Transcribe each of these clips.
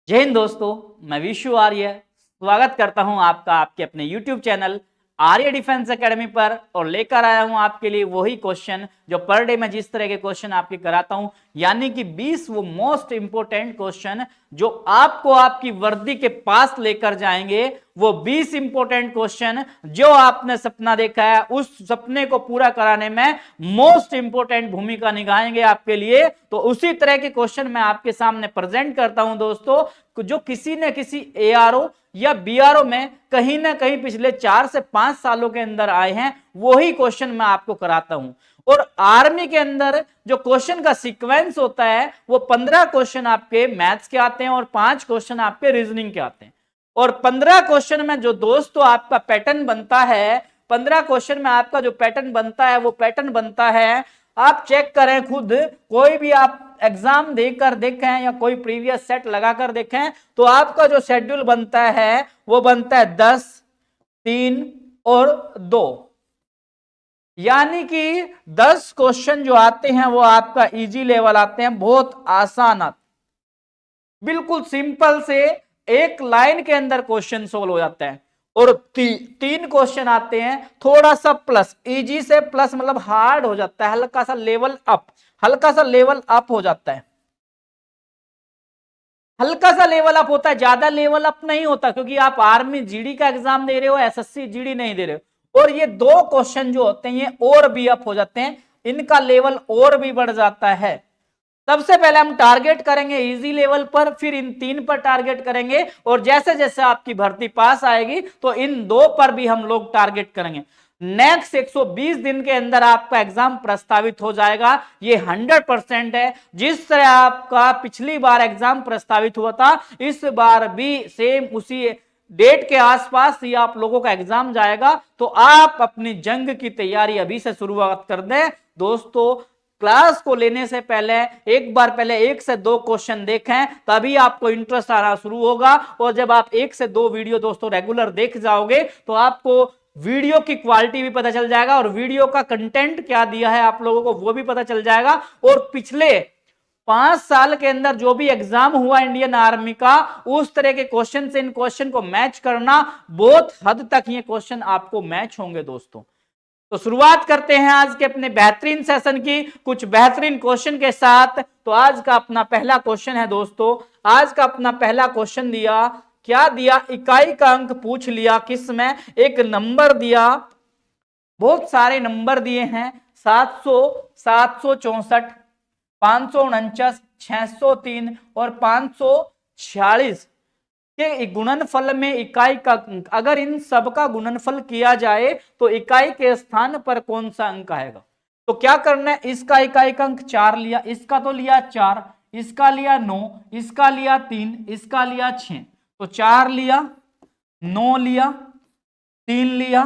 जय हिंद दोस्तों, मैं विशु आर्य स्वागत करता हूं आपका आपके अपने YouTube चैनल आर्य डिफेंस एकेडमी पर और लेकर आया हूं आपके लिए वही क्वेश्चन जो पर डे में जिस तरह के क्वेश्चन आपके कराता हूं, यानी कि 20 वो मोस्ट इंपोर्टेंट क्वेश्चन जो आपको आपकी वर्दी के पास लेकर जाएंगे। वो 20 इंपोर्टेंट क्वेश्चन जो आपने सपना देखा है उस सपने को पूरा कराने में मोस्ट इंपोर्टेंट भूमिका निभाएंगे आपके लिए। तो उसी तरह के क्वेश्चन मैं आपके सामने प्रेजेंट करता हूं दोस्तों, जो किसी न किसी एआरओ या बीआरओ में कहीं ना कहीं पिछले 4 से 5 सालों के अंदर आए हैं। वही क्वेश्चन मैं आपको कराता हूं। और आर्मी के अंदर जो क्वेश्चन का सीक्वेंस होता है वो 15 क्वेश्चन आपके मैथ्स के आते हैं और 5 क्वेश्चन आपके रीजनिंग के आते हैं। और 15 क्वेश्चन में जो दोस्तों आपका पैटर्न बनता है, 15 क्वेश्चन में आपका जो पैटर्न बनता है वो पैटर्न बनता है, आप चेक करें खुद, कोई भी आप एग्जाम देकर देखें या कोई प्रीवियस सेट लगाकर देखें तो आपका जो शेड्यूल बनता है वो बनता है 10, 3 और 2। यानी कि 10 क्वेश्चन जो आते हैं वो आपका इजी लेवल आते हैं, बहुत आसान आते हैं, बिल्कुल सिंपल से एक लाइन के अंदर क्वेश्चन सोल्व हो जाता है। और 3 क्वेश्चन आते हैं थोड़ा सा प्लस, इजी से प्लस मतलब हार्ड हो जाता है, हल्का सा लेवल अप, हल्का सा लेवल अप हो जाता है, हल्का सा लेवल अप होता है, ज्यादा लेवल अप नहीं होता, क्योंकि आप आर्मी जीडी का एग्जाम दे रहे हो, एसएससी जीडी नहीं दे रहे हो। और ये 2 क्वेश्चन जो होते हैं ये और भी अप हो जाते हैं, इनका लेवल और भी बढ़ जाता है। सबसे पहले हम टारगेट करेंगे इजी लेवल पर, फिर इन 3 पर टारगेट करेंगे और जैसे जैसे आपकी भर्ती पास आएगी तो इन 2 पर भी हम लोग टारगेट करेंगे। नेक्स्ट 120 दिन के अंदर आपका एग्जाम प्रस्तावित हो जाएगा, ये 100% है। जिस तरह आपका पिछली बार एग्जाम प्रस्तावित हुआ था इस बार भी सेम उसी डेट के आसपास ही आप लोगों का एग्जाम जाएगा। तो आप अपनी जंग की तैयारी अभी से शुरुआत कर दें दोस्तों। क्लास को लेने से पहले एक बार पहले 1 से 2 क्वेश्चन देखें, तभी आपको इंटरेस्ट आना शुरू होगा। और जब आप 1 से 2 वीडियो दोस्तों रेगुलर देख जाओगे तो आपको वीडियो की क्वालिटी भी पता चल जाएगा और वीडियो का कंटेंट क्या दिया है आप लोगों को वो भी पता चल जाएगा। और पिछले 5 साल के अंदर जो भी एग्जाम हुआ इंडियन आर्मी का, उस तरह के क्वेश्चन से इन क्वेश्चन को मैच करना, बहुत हद तक ये क्वेश्चन आपको मैच होंगे दोस्तों। तो शुरुआत करते हैं आज के अपने बेहतरीन सेशन की कुछ बेहतरीन क्वेश्चन के साथ। तो आज का अपना पहला क्वेश्चन है दोस्तों, आज का अपना पहला क्वेश्चन दिया, क्या दिया, इकाई का अंक पूछ लिया, किस में, एक नंबर दिया, बहुत सारे नंबर दिए हैं, 700, 764, 549, 603 और 546 के गुणनफल में इकाई का अंक, अगर इन सब का गुणनफल किया जाए तो इकाई के स्थान पर कौन सा अंक आएगा। तो क्या करना है, इसका इकाई का अंक 4 लिया, इसका तो लिया 4, इसका लिया 9, इसका लिया 3, इसका लिया 6। तो 4 लिया, 9 लिया, 3 लिया,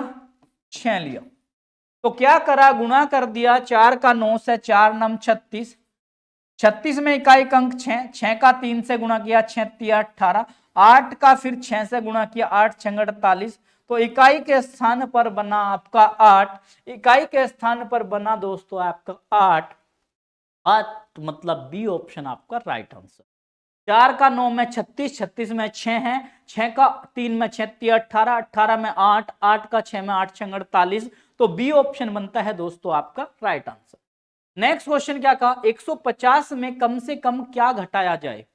6 लिया। तो क्या करा, गुणा कर दिया, 4 का 9 से, 4 9 36, 36 में इकाई का अंक 6, 6 का 3 से गुणा किया, 6 3 18, 8 का फिर 6 से गुणा किया, 8 6 48। तो इकाई के स्थान पर बना आपका 8, इकाई के स्थान पर बना दोस्तों आपका 8, 8 मतलब बी ऑप्शन आपका राइट आंसर। 4 का 9 में 36, 36 में 6 है, 6 का 3 में 6 3 18, 18 में 8, 8 का 6 में 8 6 48। तो बी ऑप्शन बनता है दोस्तों आपका राइट आंसर। नेक्स्ट क्वेश्चन क्या कहा, 150 में कम से कम क्या घटाया जाए,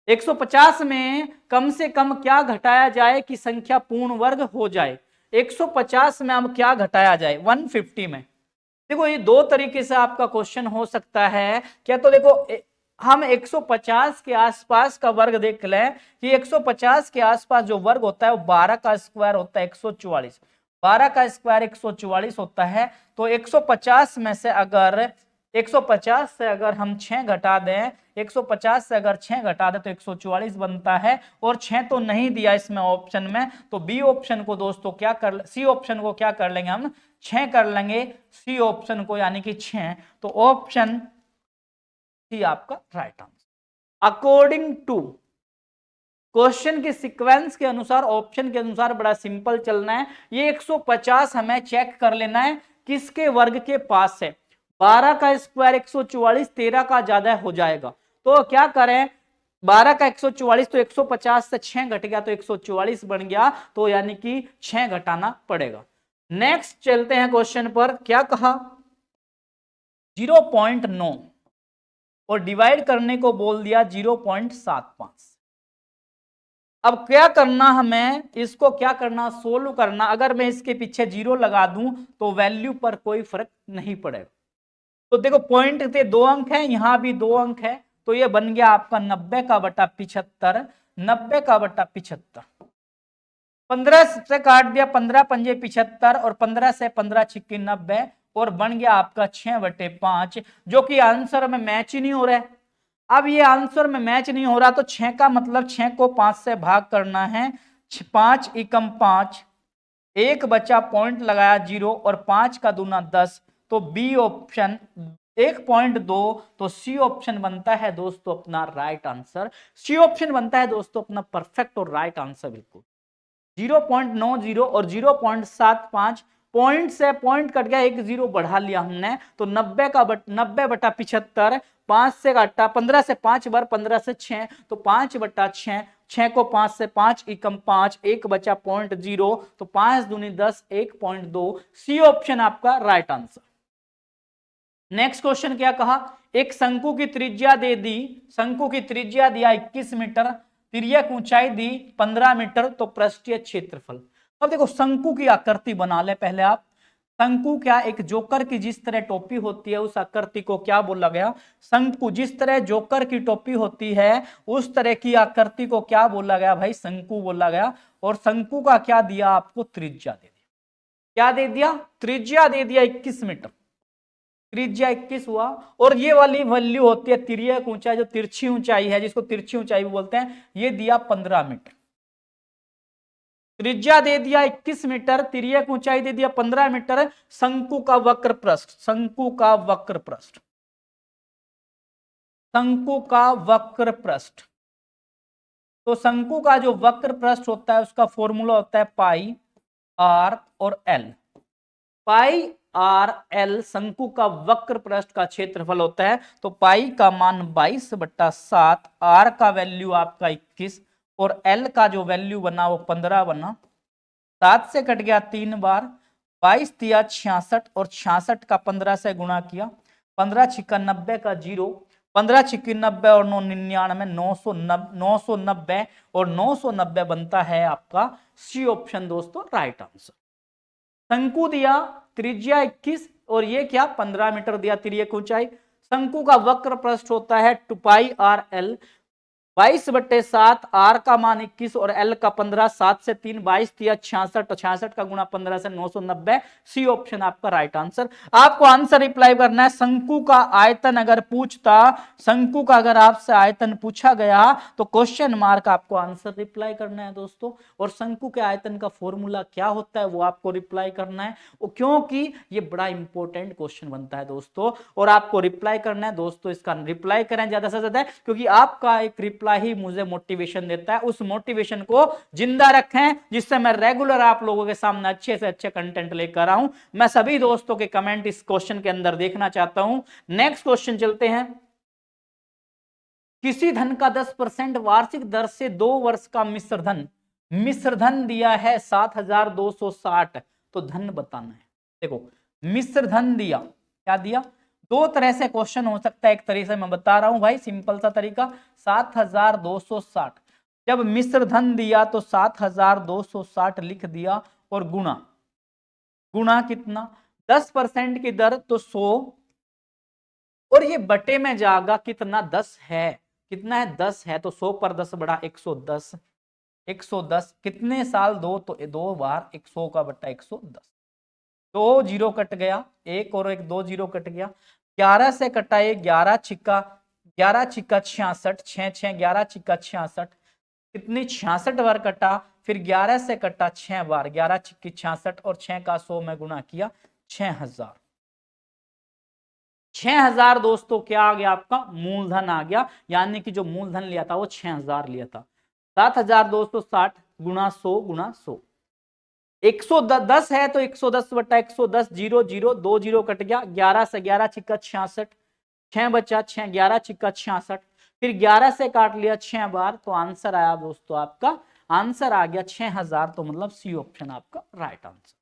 150 में कम से कम क्या घटाया जाए कि संख्या पूर्ण वर्ग हो जाए। 150 में अब क्या घटाया जाए 150 में। देखो ये 2 तरीके से आपका क्वेश्चन हो सकता है। क्या, तो देखो हम 150 के आसपास का वर्ग देख लें कि 150 के आसपास जो वर्ग होता है वो 12 का स्क्वायर होता है 144, 12 का स्क्वायर 144 होता है। तो 150 में से अगर 150 से अगर हम 6 घटा दें, 150 से अगर 6 घटा दें तो 144 बनता है। और 6 तो नहीं दिया इसमें ऑप्शन में, तो बी ऑप्शन को दोस्तों क्या कर, सी ऑप्शन को क्या कर लेंगे हम, 6 कर लेंगे सी ऑप्शन को, यानी कि 6। तो ऑप्शन सी आपका right answer. According to question के सीक्वेंस के अनुसार, ऑप्शन के अनुसार बड़ा सिंपल चलना है। ये 150 हमें चेक कर लेना है किसके वर्ग के पास है। 12 का स्क्वायर 144, 13 का ज्यादा हो जाएगा। तो क्या करें, 12 का 144 तो 150 से 6 घट गया तो 144 बन गया, तो यानी कि 6 घटाना पड़ेगा। नेक्स्ट चलते हैं क्वेश्चन पर, क्या कहा 0.9 और डिवाइड करने को बोल दिया 0.75। अब क्या करना हमें, इसको क्या करना, सोल्व करना। अगर मैं इसके पीछे 0 लगा दूं तो वैल्यू पर कोई फर्क नहीं पड़ेगा। तो देखो पॉइंट के 2 अंक है, यहां भी 2 अंक है, तो ये बन गया आपका 90 का बटा 75, 90 का बटा 75। 15 से काट दिया, 15 पंजे 75 और 15 से 15 छिक्की 90 और बन गया आपका 6/5, जो कि आंसर में मैच ही नहीं हो रहा है। अब ये आंसर में मैच नहीं हो रहा तो 6 का मतलब 6 को 5 से भाग करना है, 5 एकम 5, एक बचा पॉइंट लगाया 0 और 5 का दूना 10, तो बी ऑप्शन 1.2, तो सी ऑप्शन बनता है दोस्तों अपना राइट आंसर। सी ऑप्शन बनता है दोस्तों अपना परफेक्ट और राइट आंसर बिल्कुल। 0.90 और 0.75, पॉइंट से पॉइंट कट गया, एक 0 बढ़ा लिया हमने, तो 90/75, 5 से काटा, 15 से 5 बार, 15 से 6 तो 5/6, 6 को 5 से 5 एकम 5, एक बचा पॉइंट 0, तो 5 दूनी 10, 1.2, सी ऑप्शन आपका राइट आंसर। नेक्स्ट क्वेश्चन क्या कहा, एक शंकु की त्रिज्या दे दी, शंकु की त्रिज्या दिया 21 मीटर, तिर्यक ऊंचाई दी 15 मीटर, तो पृष्ठीय क्षेत्रफल। अब देखो शंकु की आकृति बना ले पहले आप। शंकु क्या, एक जोकर की जिस तरह टोपी होती है उस आकृति को क्या बोला गया, शंकु। जिस तरह जोकर की टोपी होती है उस तरह की आकृति को क्या बोला गया भाई, शंकु बोला गया। और शंकु का क्या दिया आपको, त्रिज्या दे दिया। क्या दे दिया, त्रिज्या दे दिया 21 मीटर, त्रिज्या 21 हुआ। और ये वाली वैल्यू होती है तिर्यक ऊंचाई, जो तिरछी ऊंचाई है, जिसको तिरछी ऊंचाई भी बोलते हैं, ये दिया 15 मीटर। त्रिज्या दे दिया 21 मीटर, तिर्यक ऊंचाई दे दिया 15 मीटर। शंकु का वक्र पृष्ठ, शंकु का वक्र पृष्ठ, शंकु का वक्र पृष्ठ। तो शंकु का जो वक्र पृष्ठ होता है उसका फॉर्मूला होता है पाई आर और एल। पाई आर एल शंकु का वक्र पृष्ठ का क्षेत्रफल होता है। तो पाई का मान 22/7, आर का वैल्यू आपका 21 और एल का जो वैल्यू बना वो 15 बना। 7 से कट गया 3 बार, 22 दिया 66 और 66 का 15 से गुणा किया, 15 छिक्का 90 का 0, 15 छिक्की 90 और 9 99, 990 और 990 बनता है आपका सी ऑप्शन दोस्तों राइट आंसर। शंकु दिया त्रिज्या 21 और ये क्या 15 मीटर दिया तिर्यक ऊंचाई। शंकु का वक्र पृष्ठ होता है 2 आर एल, 22/7, आर का मान 21 और एल का 15, 7 से 3 22 दिया 66, 66 का गुणा 15 से 990, सी ऑप्शन आपका राइट आंसर। आपको आंसर रिप्लाई करना है। शंकु का आयतन अगर पूछता, शंकु का अगर आपसे आयतन पूछा गया तो क्वेश्चन मार्क आपको आंसर रिप्लाई करना है दोस्तों। और शंकु के आयतन का फॉर्मूला क्या होता है वो आपको रिप्लाई करना है, क्योंकि ये बड़ा इंपॉर्टेंट क्वेश्चन बनता है दोस्तों और आपको रिप्लाई करना है दोस्तों। इसका रिप्लाई करें ज्यादा से ज्यादा, क्योंकि आपका एक रिप्लाई ही मुझे मोटिवेशन देता है। उस मोटिवेशन को जिंदा रखें जिससे मैं रेगुलर आप लोगों के सामने अच्छे से अच्छे कंटेंट लेकर आऊं। मैं सभी दोस्तों के कमेंट इस क्वेश्चन के अंदर देखना चाहता हूं। नेक्स्ट क्वेश्चन चलते हैं। किसी धन का 10% वार्षिक दर से 2 वर्ष का मिश्र धन दिया है 7260, तो धन बताना है। देखो मिश्र धन दिया, क्या दिया, दो तरह से क्वेश्चन हो सकता है। एक तरीके से मैं बता रहा हूं भाई, सिंपल सा तरीका, 7260। जब मिश्र धन दिया तो 7260 लिख दिया और गुणा, गुणा कितना 10% की दर तो 100 और ये बटे में जाएगा कितना 10 है, कितना है 10 है, तो 100 पर 10 बढ़ा 110, 110 कितने साल, 2 तो 2 बार 100 का बटा 110, 2 जीरो कट गया, एक और एक 2 जीरो कट गया, 11 से कटाए 11 छिक्का 66, 6 6 11 छिक्का 66, कितनी 66 बार कटा, फिर 11 से कटा 6 बार, 11 छिक्की 66 और 6 का 100 में गुणा किया 6000। 6000 दोस्तों क्या आ गया आपका, मूलधन आ गया, यानी कि जो मूलधन लिया था वो 6000 लिया था। 7260 गुणा 100 गुणा 100, 110 है तो 110/110, 0 0 2 जीरो कट गया, 11 से 11 छिक्का 66, 6 बचा 6, 11 छिक्का 66, फिर 11 से काट लिया 6 बार, तो आंसर आया दोस्तों आपका, आंसर आ गया 6000। तो मतलब सी ऑप्शन आपका राइट आंसर।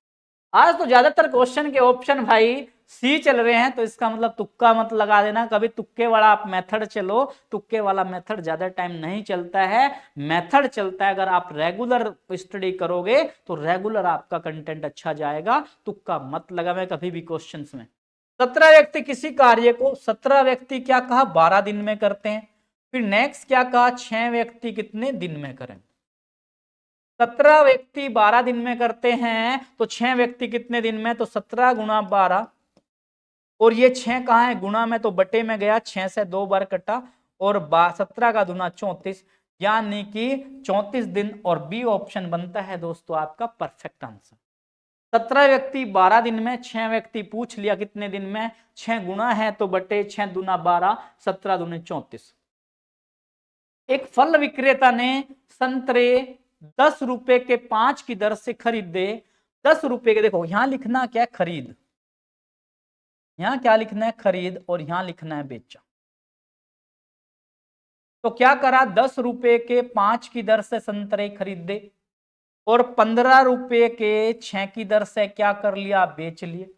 आज तो ज्यादातर क्वेश्चन के ऑप्शन भाई सी चल रहे हैं, तो इसका मतलब तुक्का मत लगा देना कभी। तुक्के वाला आप मेथड चलो, तुक्के वाला मेथड ज्यादा टाइम नहीं चलता है, मेथड चलता है। अगर आप रेगुलर स्टडी करोगे तो रेगुलर आपका कंटेंट अच्छा जाएगा। तुक्का मत लगावे कभी भी क्वेश्चन में। 17 व्यक्ति किसी कार्य को 17 व्यक्ति क्या कहा 12 दिन में करते हैं। फिर नेक्स्ट क्या कहा 6 व्यक्ति कितने दिन में करें। 17 व्यक्ति 12 दिन में करते हैं, तो 6 व्यक्ति कितने दिन में, तो 17 गुणा 12, और ये 6 कहाँ है गुणा में, तो बटे में गया, 6 से 2 बार कटा, और 17 का दुना 34, यानी कि 34 दिन। और बी ऑप्शन बनता है दोस्तों आपका परफेक्ट आंसर। 17 व्यक्ति 12 दिन में, 6 व्यक्ति पूछ लिया कितने दिन में, 6 गुणा है तो बटे, 6 दूना 12, 17 दूने 34। एक फल विक्रेता ने संतरे 10 रुपए के 5 की दर से खरीदे। 10 रुपए के, देखो यहां लिखना क्या है खरीद, यहां क्या लिखना है खरीद, और यहां लिखना है बेचा। तो क्या करा 10 रुपए के 5 की दर से संतरे खरीदे, और 15 रुपए के 6 की दर से क्या कर लिया बेच लिए।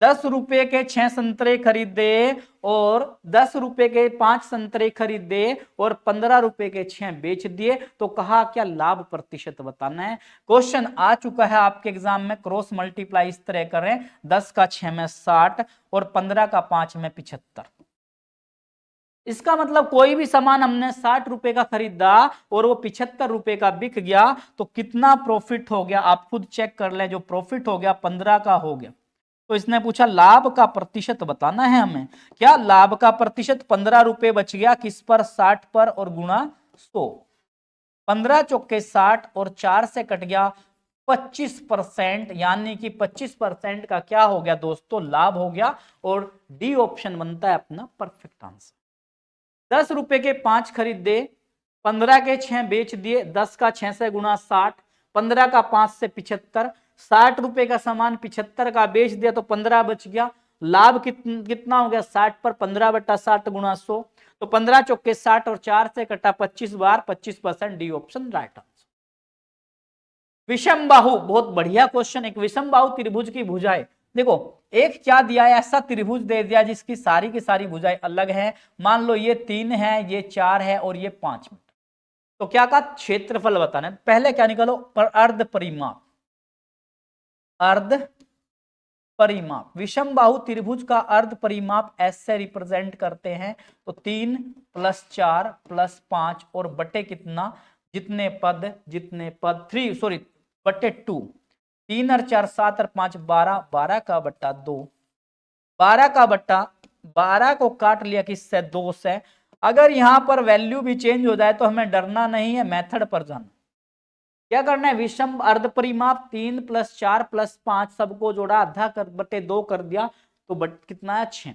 10 रुपए के 6 संतरे खरीदे, और 10 रुपए के 5 संतरे खरीदे, और 15 रुपए के 6 बेच दिए। तो कहा क्या लाभ प्रतिशत बताना है। क्वेश्चन आ चुका है आपके एग्जाम में, क्रॉस मल्टीप्लाई इस तरह करें, 10 का 6 में 60, और 15 का 5 में 75। इसका मतलब कोई भी सामान हमने 60 रुपए का खरीदा और वो 75 रुपए का बिक गया, तो कितना प्रॉफिट हो गया आप खुद चेक कर लें। जो प्रॉफिट हो गया 15 का हो गया। तो इसने पूछा लाभ का प्रतिशत बताना है हमें। क्या लाभ का प्रतिशत 15 रुपए बच गया किस पर 60 पर, और गुणा 100। 15 चौके 60 और 4 से कट गया 25%, यानी कि 25% का क्या हो गया दोस्तों लाभ हो गया। और डी ऑप्शन बनता है अपना परफेक्ट आंसर। 10 रुपए के 5 खरीदे, 15 के 6 बेच दिए, 10 का 6 से गुणा 60, 15 का 5 से 75, 60 रुपए का सामान 75 का बेच दिया तो 15 बच गया। लाभ कितना हो गया 60 पर 15 बटा 60 गुणा 100, तो 15 चौके 60 और 4 से कटा 25 बार, 25%। D option right answer. विषम बाहु, बहुत बढ़िया क्वेश्चन। एक विषम बाहु त्रिभुज की भुजाएं, देखो एक क्या दिया है, ऐसा त्रिभुज दे दिया जिसकी सारी की सारी भुजाएं अलग है। मान लो ये 3 है, ये 4 है, और ये 5 मीटर। तो क्या कहा क्षेत्रफल बताना है। पहले क्या निकालो अर्ध परिमाप, अर्ध परिमाप। विषम बाहु त्रिभुज का अर्ध परिमाप ऐसे रिप्रेजेंट करते हैं, तो 3 + 4 + 5 और बटे कितना, जितने पद 3 सॉरी बटे 2, 3 और 4 7 और 5 12, 12 का बट्टा 2, 12 का बट्टा 12 को काट लिया किससे 2 से। अगर यहां पर वैल्यू भी चेंज हो जाए तो हमें डरना नहीं है, मेथड पर जाना। क्या करना है विषम अर्ध परिमाप 3 + 4 + 5 सबको जोड़ा, आधा कर बटे 2 कर दिया, तो कितना है 6।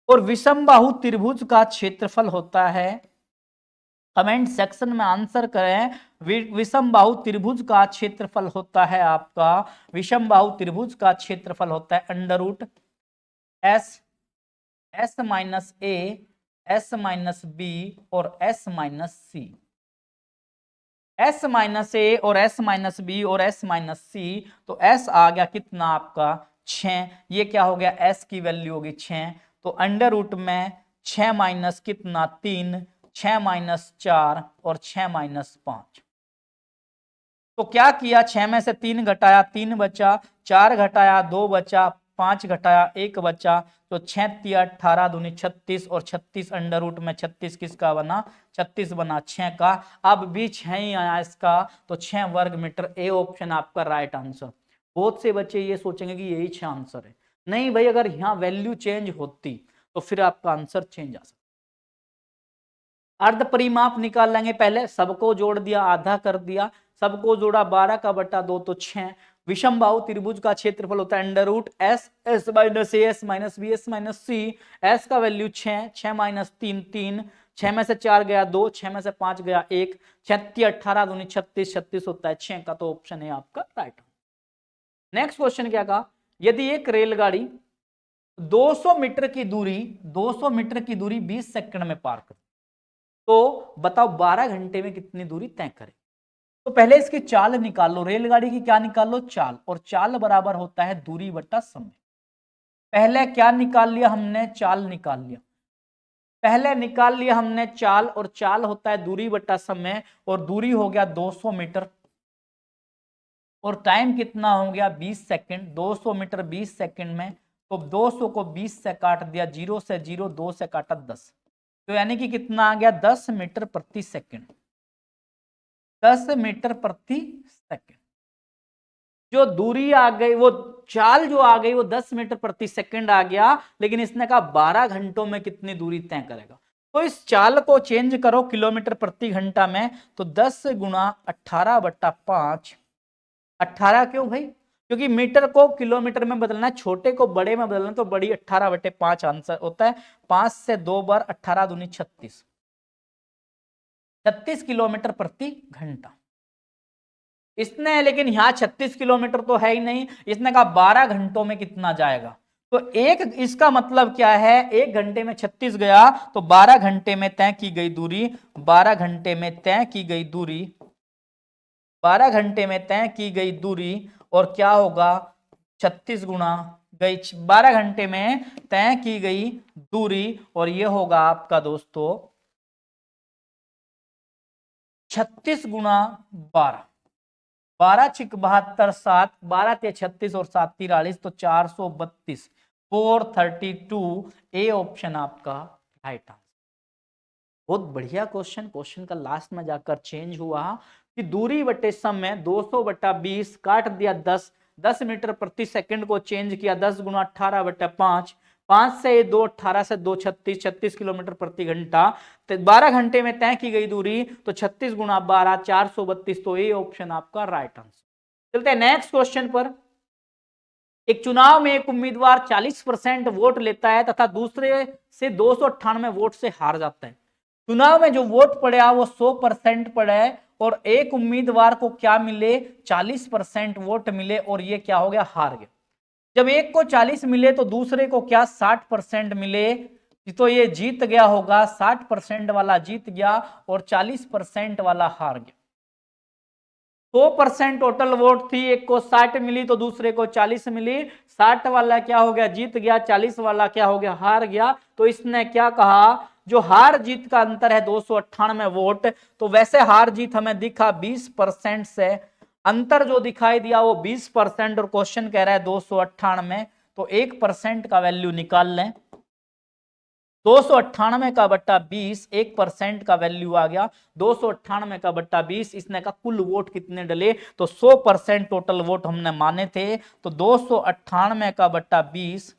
और विषम बाहु त्रिभुज का क्षेत्रफल होता है, कमेंट सेक्शन में आंसर करें, विषम बाहु त्रिभुज का क्षेत्रफल होता है आपका, विषम बाहु त्रिभुज का क्षेत्रफल होता है √ S -A S -B और S -C। S -A और S -B और S -C, तो S आ गया कितना आपका 6। ये क्या हो गया S की वैल्यू होगी 6, तो √ में 6 माइनस कितना 3, 6 - 4 और 6 - 5। तो क्या किया 6 में से 3 घटाया 3 बचा, 4 घटाया 2 बचा, 5 घटाया 1 बचा, तो 6 × 18 दूनी 36 और 36 √ में 36 किसका बना 36 बना 6 का। अब भी 6 ही आया इसका, तो 6 वर्ग मीटर। ए ऑप्शन आपका राइट आंसर। बहुत से बच्चे ये सोचेंगे कि यही 6 आंसर है, नहीं भाई अगर यहाँ वैल्यू चेंज होती तो फिर आपका आंसर चेंज आ सकता। अर्ध परिमाप निकाल लेंगे, पहले सबको जोड़ दिया आधा कर दिया, सबको जोड़ा 12 का बटा 2 तो 6। विषम बाहु त्रिभुज का क्षेत्रफल होता है √ S S - A S - B S - C। S का वैल्यू 6, 6 - 3 3, 6 में से 4 गया 2, 6 में से 5 गया 1, 6 × 18 दूनी 36, 36 होता है 6 का, तो ऑप्शन है आपका राइट। नेक्स्ट क्वेश्चन क्या कहा, यदि एक रेलगाड़ी 200 मीटर की दूरी 20 सेकंड में पार कर, तो बताओ 12 घंटे में कितनी दूरी तय करे। तो पहले इसकी चाल निकालो, रेलगाड़ी की क्या निकालो, चाल, और चाल बराबर होता है दूरी बटा समय। पहले क्या निकाल लिया हमने, चाल निकाल लिया, पहले निकाल लिया हमने चाल, और चाल होता है दूरी बटा समय, और दूरी हो गया 200 मीटर, और टाइम कितना हो गया 20 सेकंड। 200 मीटर 20 सेकंड में, तो 200 को 20 से काट दिया, 0 से 0, 2 से काटा 10, तो यानी कि कितना आ गया 10 मीटर प्रति सेकंड। 10 मीटर प्रति सेकंड जो दूरी आ गई, वो चाल जो आ गई वो 10 मीटर प्रति सेकंड आ गया, लेकिन इसने कहा 12 घंटों में कितनी दूरी तय करेगा। तो इस चाल को चेंज करो किलोमीटर प्रति घंटा में, तो 10 गुणा 18/5। 18 क्यों भाई, क्योंकि मीटर को किलोमीटर में बदलना है, छोटे को बड़े में बदलना, तो बड़ी 18/5 आंसर होता है। 5 से 2 बार 18 दूनी 36, 36 किलोमीटर प्रति घंटा इसने। लेकिन यहां 36 किलोमीटर तो है ही नहीं, इसने कहा 12 घंटों में कितना जाएगा। तो एक इसका मतलब क्या है, 1 घंटे में 36 गया, तो 12 घंटे में तय की गई दूरी, 12 घंटे में तय की गई दूरी, 12 घंटे में तय की गई दूरी, और क्या होगा 36 गुणा गई 12 घंटे में तय की गई दूरी, और ये होगा आपका दोस्तों 36 गुणा 12, 12 छिक 72, 7, 12 ते 36 और 7 43, तो 432, 432। ए ऑप्शन आपका राइट आंसर। बहुत बढ़िया क्वेश्चन। क्वेश्चन का लास्ट में जाकर चेंज हुआ कि दूरी बटे समय 200/20 काट दिया 10, 10 मीटर प्रति सेकंड को चेंज किया 10 गुणा 18/5, 5 से 2, 18 से 2, 36, 36 किलोमीटर प्रति घंटा। तो 12 घंटे में तय की गई दूरी, तो 36 गुणा 12, 432। तो ये ऑप्शन आपका राइट आंसर। चलते हैं नेक्स्ट क्वेश्चन पर। एक चुनाव में एक उम्मीदवार 40% वोट लेता है तथा दूसरे से 298 वोट से हार जाता है। चुनाव में जो वोट पड़ा वो 100% पड़ा है, और एक उम्मीदवार को क्या मिले 40% वोट मिले, और ये क्या हो गया, हार गया। जब एक को 40 मिले तो दूसरे को क्या 60% मिले, तो ये जीत गया होगा, 60% वाला जीत गया और 40% वाला हार गया। 100% टोटल वोट थी, एक को 60 मिली तो दूसरे को 40 मिली, 60 वाला क्या हो गया, जीत गया, 40 वाला क्या हो गया, हार गया। तो इसने क्या कहा, जो हार जीत का अंतर है 298 वोट, तो वैसे हार जीत हमें दिखा 20% से, अंतर जो दिखाई दिया वो 20%, और क्वेश्चन कह रहा है 298, तो 1% का वैल्यू निकाल लें। 298 का बट्टा 20, 1% का वैल्यू आ गया। 298 का बट्टा 20, इसने का कुल वोट कितने डले, तो 100% टोटल वोट हमने माने थे, तो 298 का बट्टा 20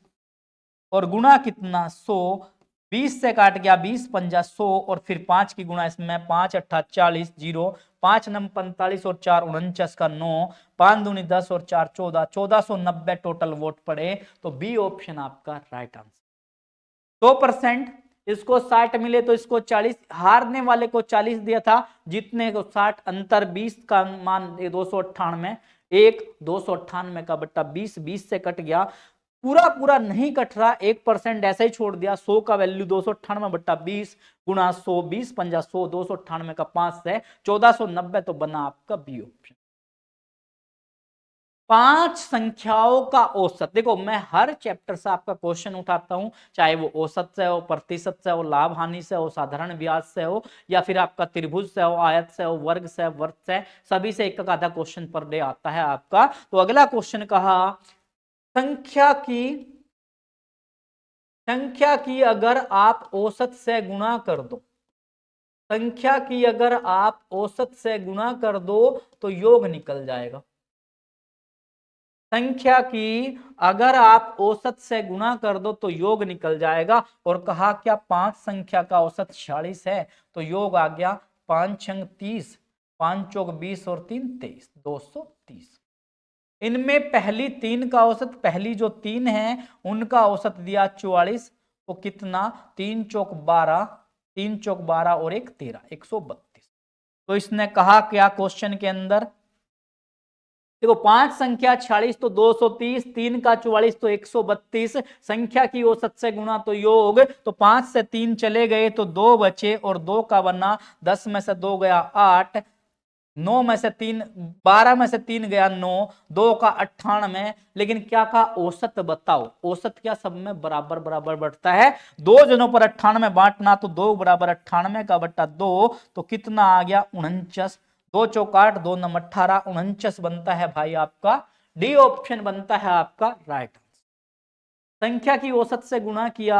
और गुणा कितना 100, 20 से काट गया 20 पंजा 100, और फिर 5 की गुणा इसमें 5 अट्ठा 40, 0, 5 नम 45 और 4 49 का 9, 5 दूनी 10 और 4 14, 1490 टोटल वोट पड़े। तो बी ऑप्शन आपका राइट आंसर। 100%, इसको 60 मिले तो इसको 40, हारने वाले को 40 दिया था, जीतने को 60, अंतर 20 का मान 298, 298 का बट्टा 20, 20 से कट गया, पूरा पूरा नहीं कट रहा, 1% ऐसे ही छोड़ दिया। 100 का वैल्यू 298/20 गुणा 100, 20 पंजा 100, 298 का 5 से 1490, तो बना आपका बी ऑप्शन। 5 संख्याओं का औसत। देखो मैं हर चैप्टर से आपका क्वेश्चन उठाता हूं, चाहे वो औसत से हो, प्रतिशत से हो, लाभ हानि से हो, साधारण ब्याज से हो, या फिर आपका त्रिभुज से हो, आयत से हो, वर्ग से, वर्ग से, सभी से एक आधा क्वेश्चन पर डे आता है आपका। तो अगला क्वेश्चन कहा, संख्या की अगर आप औसत से गुणा कर दो, संख्या की अगर आप औसत से गुणा कर दो तो योग निकल जाएगा। संख्या की अगर आप औसत से गुणा कर दो तो योग निकल जाएगा। और कहा क्या 5 संख्या का औसत 46 है, तो योग आ गया 5 छंग 30, 5 चौक 20 और 3 23, 230। इनमें पहली 3 का औसत, पहली जो 3 है उनका औसत दिया 44, तो कितना 3 चौक 12, 3 चौक 12 और 1 13, 132। तो इसने कहा क्या क्वेश्चन के अंदर, देखो 5 संख्या 46 तो 230, 3 का 44 तो 132, संख्या की औसत से गुणा तो योग, तो 5 से 3 चले गए तो 2 बचे और 2 का बना, 10 में से 2 गया 8, 9 में से 3, 12 में से 3 गया 9, 2 का 98, लेकिन क्या कहा औसत बताओ, औसत क्या सब में बराबर बराबर बढ़ता है, दो जनों पर 98 बांटना तो 2 बराबर 98 का बट्टा 2, तो कितना आ गया 49, 2 चौक 8, 2 नम 18, 49 बनता है भाई आपका, डी ऑप्शन बनता है आपका राइट। संख्या की औसत से गुणा किया,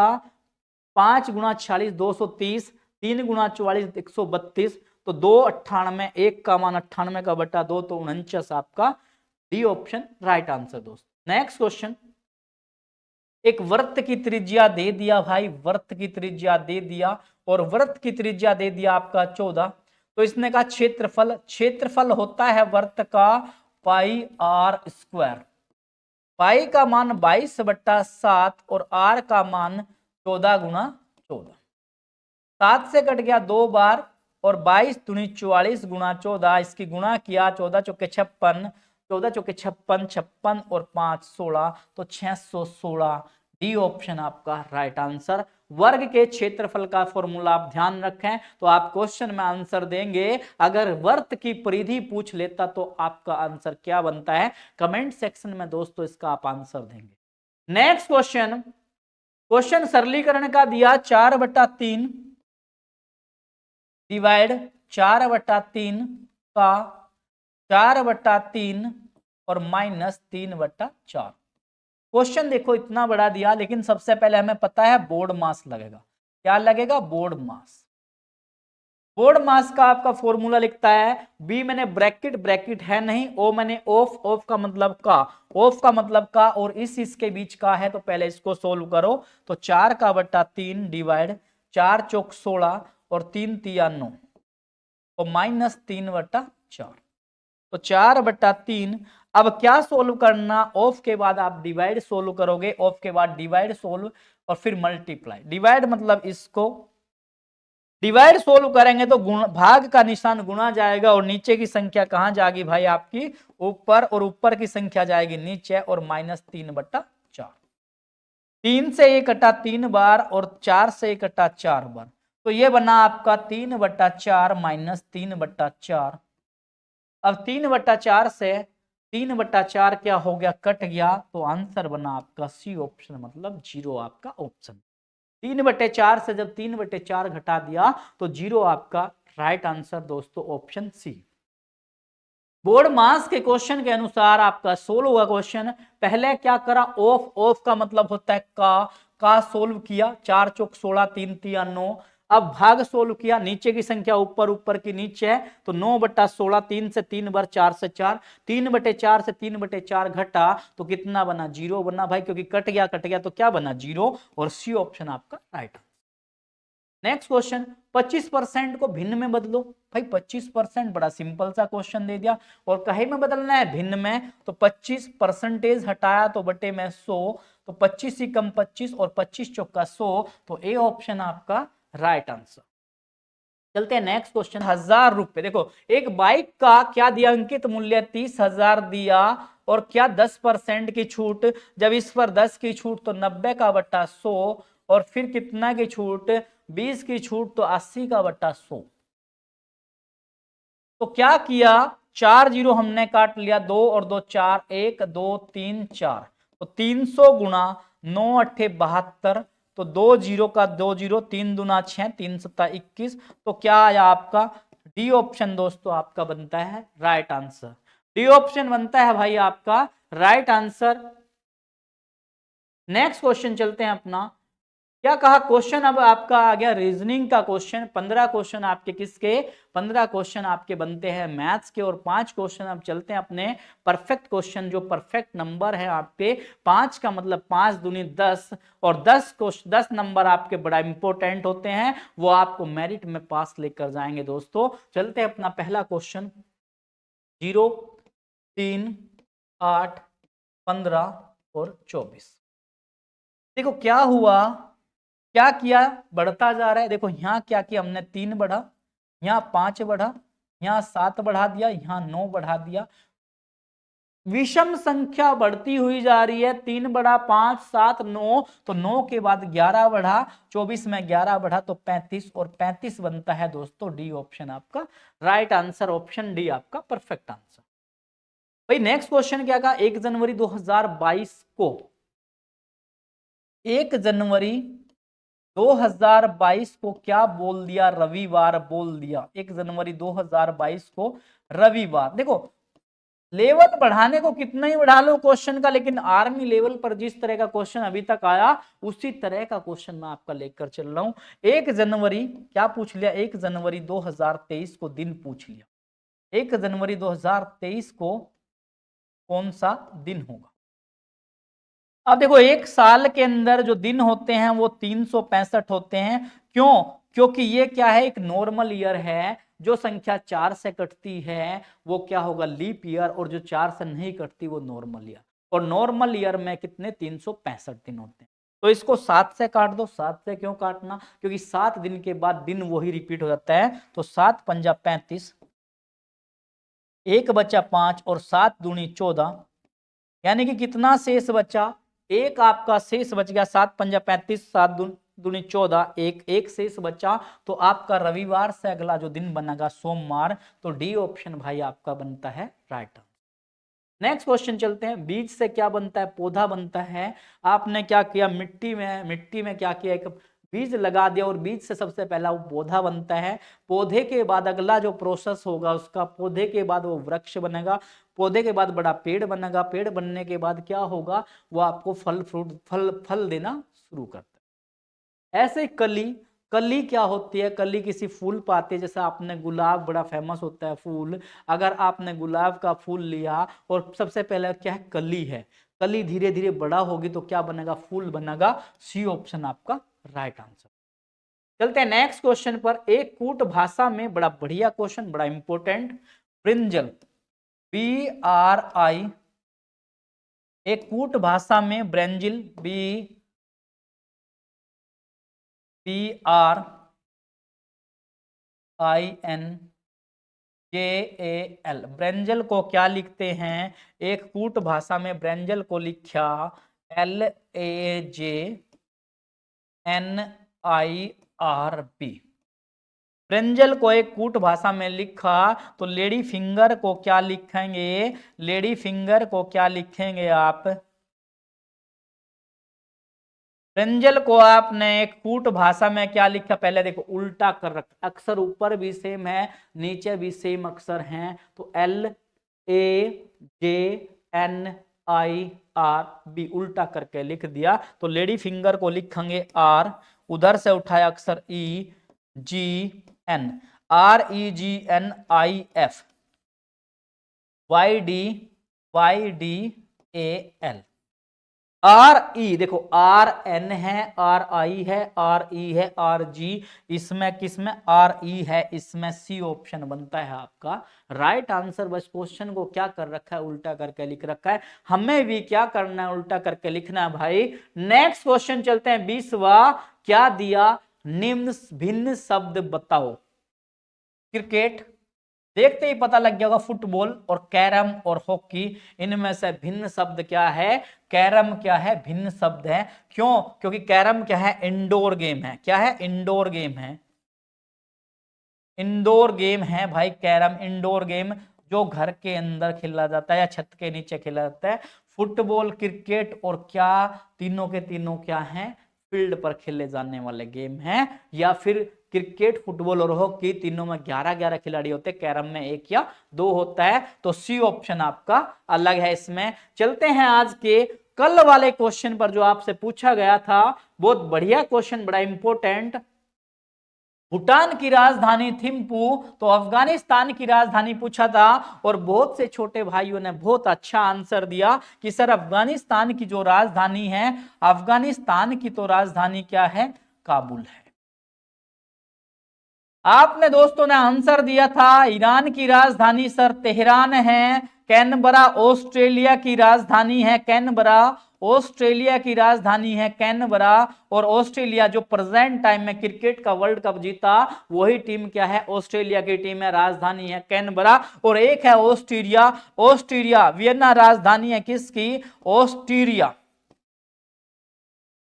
5 गुणा 46 230, 3 गुणा 44 132, तो 2 98, 1 का मान 98 का बटा 2 तो 49 आपका डी ऑप्शन राइट आंसर दोस्त। नेक्स्ट क्वेश्चन, एक वृत्त की त्रिज्या दे दिया भाई, वृत्त की त्रिज्या दे दिया और वृत्त की त्रिज्या दे दिया आपका 14, तो इसने कहा क्षेत्रफल, क्षेत्रफल होता है वृत्त का पाई आर स्क्वायर, पाई का मान 22/7 और आर का मान 14 गुणा 14, 7 से कट गया 2 बार और 22 दूनी 44 गुणा 14, इसकी गुणा किया 14 चौके 56, 14 चौके 56, 56 और 5 16, तो 616, डी ऑप्शन आपका राइट आंसर। वर्ग के क्षेत्रफल का फॉर्मूला आप ध्यान रखें तो आप क्वेश्चन में आंसर देंगे, अगर वर्त की परिधि पूछ लेता तो आपका आंसर क्या बनता है, कमेंट सेक्शन में दोस्तों इसका आप आंसर देंगे। नेक्स्ट क्वेश्चन, क्वेश्चन सरलीकरण का दिया 4/3 डिवाइड 4/3 का 4/3 और -3/4। क्वेश्चन देखो इतना बड़ा दिया, लेकिन सबसे पहले हमें पता है बोर्ड मास लगेगा, क्या लगेगा बोर्ड मास। बोर्ड मास का आपका फॉर्मूला लिखता है, बी मैंने ब्रैकेट, ब्रैकेट है नहीं, ओ मैंने ऑफ, ऑफ का मतलब का, ऑफ का मतलब का, और इसके बीच का है, तो पहले इसको सोल्व करो, तो 4/3 डिवाइड 4 चौक 16 और 3 तिया 9 और -3/4, तो 4/3। अब क्या सोल्व करना, ऑफ के बाद आप डिवाइड सोल्व करोगे, ऑफ के बाद डिवाइड सोल्व और फिर मल्टीप्लाई, डिवाइड मतलब इसको डिवाइड सोल्व करेंगे तो भाग का निशान गुणा जाएगा और नीचे की संख्या कहां जाएगी भाई आपकी ऊपर, और ऊपर की संख्या जाएगी नीचे और -3/4। 3 से 1 कटा 3 बार और 4 से 1 कटा 4 बार, तो ये बना आपका 3/4 -3/4। अब 3/4 से 3/4 क्या हो गया, कट गया, तो आंसर बना आपका सी ऑप्शन, मतलब 0 आपका ऑप्शन। 3/4 से जब 3/4 घटा दिया तो 0 आपका राइट आंसर दोस्तों ऑप्शन सी। बोर्ड मास के क्वेश्चन के अनुसार आपका सोल्व हुआ क्वेश्चन, पहले क्या करा ऑफ, ऑफ का मतलब होता है का सोल्व किया, 4 चौक 16 3 तिया 9, अब भाग सोल्व किया, नीचे की संख्या ऊपर, ऊपर की नीचे है, तो 9/16, 3 से 3 बार 4 से 4, 3/4 से 3/4 घटा तो कितना बना 0 बना भाई, क्योंकि कट गया तो क्या बना 0, और सी ऑप्शन आपका राइट। नेक्स्ट क्वेश्चन, 25% को भिन्न में बदलो, भाई 25% बड़ा सिंपल सा क्वेश्चन दे दिया, और कहे में बदलना है भिन्न में, तो 25% हटाया तो बटे में 100, तो 25 ही कम 25 और 25 चौका 100, तो ए ऑप्शन आपका राइट आंसर। चलते हैं नेक्स्ट क्वेश्चन, 1000 रुपए, देखो एक बाइक का क्या दिया, अंकित मूल्य 30,000 दिया, और क्या 10% की छूट, जब इस पर 10 की छूट तो 90 का बट्टा 100, और फिर कितना की छूट 20 की छूट तो 80 का बट्टा 100। तो क्या किया, 4 जीरो हमने काट लिया, 2 और 2 4, 1 2 3 4, तो 300 गुणा 9 अट्ठे 72, तो 2 जीरो का 2 जीरो, 3 दूना 6, 3 सत्ता 21, तो क्या आया आपका डी ऑप्शन दोस्तों आपका बनता है राइट आंसर। डी ऑप्शन बनता है भाई आपका राइट आंसर। नेक्स्ट क्वेश्चन चलते हैं अपना, क्या कहा क्वेश्चन, अब आपका आ गया रीजनिंग का क्वेश्चन। 15 क्वेश्चन आपके किसके, 15 क्वेश्चन आपके बनते हैं मैथ्स के, और 5 क्वेश्चन अब चलते हैं अपने परफेक्ट क्वेश्चन, जो परफेक्ट नंबर है आपके 5 का मतलब 5 दूनी 10, और 10 नंबर आपके बड़ा इंपॉर्टेंट होते हैं, वो आपको मेरिट में पास लेकर जाएंगे दोस्तों। चलते हैं अपना पहला क्वेश्चन, 0 3 8 15 और 24। देखो क्या हुआ, क्या किया, बढ़ता जा रहा है, देखो यहां क्या किया हमने 3 बढ़ा, यहां 5 बढ़ा, यहां 7 बढ़ा दिया, यहां 9 बढ़ा दिया, विषम संख्या बढ़ती हुई जा रही है, 3 बढ़ा 5 7 9, तो 9 के बाद 11 बढ़ा, 24 में 11 बढ़ा तो 35, और 35 बनता है दोस्तों डी ऑप्शन आपका राइट आंसर, ऑप्शन डी आपका परफेक्ट आंसर। भाई नेक्स्ट क्वेश्चन क्या कहा, 1 जनवरी 2022 को, 1 जनवरी 2022 को क्या बोल दिया, रविवार बोल दिया। 1 जनवरी 2022 को रविवार। देखो लेवल बढ़ाने को कितना ही बढ़ा लो क्वेश्चन का, लेकिन आर्मी लेवल पर जिस तरह का क्वेश्चन अभी तक आया उसी तरह का क्वेश्चन मैं आपका लेकर चल रहा हूं। 1 जनवरी क्या पूछ लिया, 1 जनवरी 2023 को दिन पूछ लिया। 1 जनवरी 2023 को कौन सा दिन होगा। अब देखो एक साल के अंदर जो दिन होते हैं वो 365 होते हैं। क्यों, क्योंकि ये क्या है, एक नॉर्मल ईयर है। जो संख्या 4 से कटती है वो क्या होगा, लीप ईयर, और जो 4 से नहीं कटती वो नॉर्मल ईयर। और नॉर्मल ईयर में कितने 365 दिन होते हैं। तो इसको 7 से काट दो। 7 से क्यों काटना, क्योंकि 7 दिन के बाद दिन वही रिपीट हो जाता है। तो 7 पंजा 35, 1 बचा 5 और 7 दूनी 14, यानी कि कितना शेष बचा, एक आपका शेष बच गया। 7 पंजा 35, 7 दूनी 14, एक शेष बचा। तो आपका रविवार से अगला जो दिन बनेगा सोमवार, तो डी ऑप्शन भाई आपका बनता है राइट आंसर। नेक्स्ट क्वेश्चन चलते हैं। बीज से क्या बनता है, पौधा बनता है। आपने क्या किया, मिट्टी में क्या किया, एक बीज लगा दिया और बीज से सबसे पहला वो पौधा बनता है। पौधे के बाद अगला जो प्रोसेस होगा उसका, पौधे के बाद वो वृक्ष बनेगा, पौधे के बाद बड़ा पेड़ बनेगा, पेड़ बनने के बाद क्या होगा, वो आपको फल देना शुरू करता है। ऐसे कली क्या होती है, कली किसी फूल पर आती है। जैसे आपने गुलाब, बड़ा फेमस होता है फूल। अगर आपने गुलाब का फूल लिया और सबसे पहले क्या है, कली है, कली धीरे धीरे बड़ा होगी तो क्या बनेगा, फूल बनेगा। सी ऑप्शन आपका राइट आंसर। चलते हैं नेक्स्ट क्वेश्चन पर। एक कूट भाषा में, बड़ा बढ़िया क्वेश्चन, बड़ा इंपॉर्टेंट, ब्रिंजल, BRI, एक कूट भाषा में ब्रेंजिल, BRINJAL, ब्रेंजल को क्या लिखते हैं, एक कूट भाषा में ब्रेंजल को लिखा LAJNIRB। ब्रेंजल को एक कूट भाषा में लिखा तो लेडी फिंगर को क्या लिखेंगे, लेडी फिंगर को क्या लिखेंगे आप, ब्रेंजल को आपने एक कूट भाषा में क्या लिखा, पहले देखो उल्टा कर रखा, अक्षर ऊपर भी सेम है नीचे भी सेम अक्षर हैं। तो LAJNIRB उल्टा करके लिख दिया। तो लेडी फिंगर को लिखेंगे R, उधर से उठाया अक्षर EGN, REGNIF, YDAL, RE, देखो RN है, RI है, RE है, RG, इसमें किसमें RE है, इसमें C ऑप्शन बनता है आपका राइट आंसर। बस क्वेश्चन को क्या कर रखा है, उल्टा करके लिख रखा है। हमें भी क्या करना है, उल्टा करके लिखना है भाई। नेक्स्ट क्वेश्चन चलते हैं 20वां। क्या दिया, निम्न भिन्न शब्द बताओ। क्रिकेट, देखते ही पता लग गया होगा, फुटबॉल और कैरम और हॉकी, इनमें से भिन्न शब्द क्या है, कैरम क्या है, भिन्न शब्द है। क्यों, क्योंकि कैरम क्या है, इंडोर गेम है। क्या है, इंडोर गेम है, इंडोर गेम है भाई कैरम, इंडोर गेम जो घर के अंदर खेला जाता है या छत के नीचे खेला जाता है। फुटबॉल, क्रिकेट और क्या, तीनों के तीनों क्या हैं, फील्ड पर खेले जाने वाले गेम हैं। या फिर क्रिकेट, फुटबॉल और हॉकी तीनों में 11-11 खिलाड़ी होते हैं, कैरम में 1 या 2 होता है। तो सी ऑप्शन आपका अलग है इसमें। चलते हैं आज के कल वाले क्वेश्चन पर जो आपसे पूछा गया था, बहुत बढ़िया क्वेश्चन, बड़ा इंपॉर्टेंट। भूटान की राजधानी थिम्पू, तो अफगानिस्तान की राजधानी पूछा था। और बहुत से छोटे भाइयों ने बहुत अच्छा आंसर दिया कि सर अफगानिस्तान की जो राजधानी है, अफगानिस्तान की तो राजधानी क्या है, काबुल है। आपने दोस्तों ने आंसर दिया था ईरान की राजधानी सर तेहरान है। कैनबरा ऑस्ट्रेलिया की राजधानी है, कैनबरा ऑस्ट्रेलिया की राजधानी है कैनबरा, और ऑस्ट्रेलिया जो प्रेजेंट टाइम में क्रिकेट का वर्ल्ड कप जीता वही टीम क्या है, ऑस्ट्रेलिया की टीम है, राजधानी है कैनबरा। और एक है ऑस्ट्रिया, ऑस्ट्रिया वियना राजधानी है किसकी, ऑस्ट्रिया।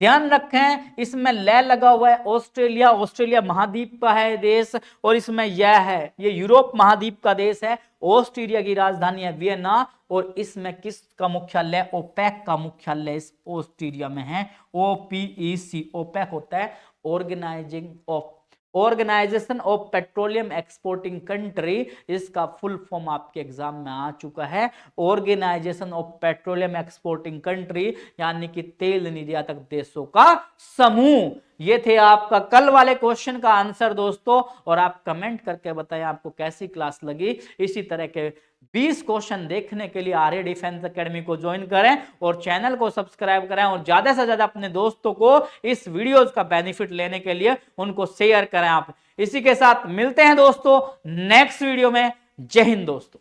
ध्यान रखें इसमें ल लगा हुआ है, ऑस्ट्रेलिया, ऑस्ट्रेलिया महाद्वीप का है देश, और इसमें यह है, ये यूरोप महाद्वीप का देश है। ऑस्ट्रिया की राजधानी है वियना, और इसमें किसका मुख्यालय, ओपेक का मुख्यालय इस ऑस्ट्रिया में है, OPEC, ओपेक होता है organisation of petroleum exporting country. इसका फुल फॉर्म आपके एग्जाम में आ चुका है, organisation of petroleum exporting country, यानी कि तेल निर्यातक देशों का समूह। ये थे आपका कल वाले क्वेश्चन का आंसर दोस्तों, और आप कमेंट करके बताएं आपको कैसी क्लास लगी। इसी तरह के 20 क्वेश्चन देखने के लिए आर्य डिफेंस एकेडमी को ज्वाइन करें और चैनल को सब्सक्राइब करें, और ज्यादा से ज्यादा अपने दोस्तों को इस वीडियोस का बेनिफिट लेने के लिए उनको शेयर करें आप। इसी के साथ मिलते हैं दोस्तों नेक्स्ट वीडियो में। जय हिंद दोस्तों।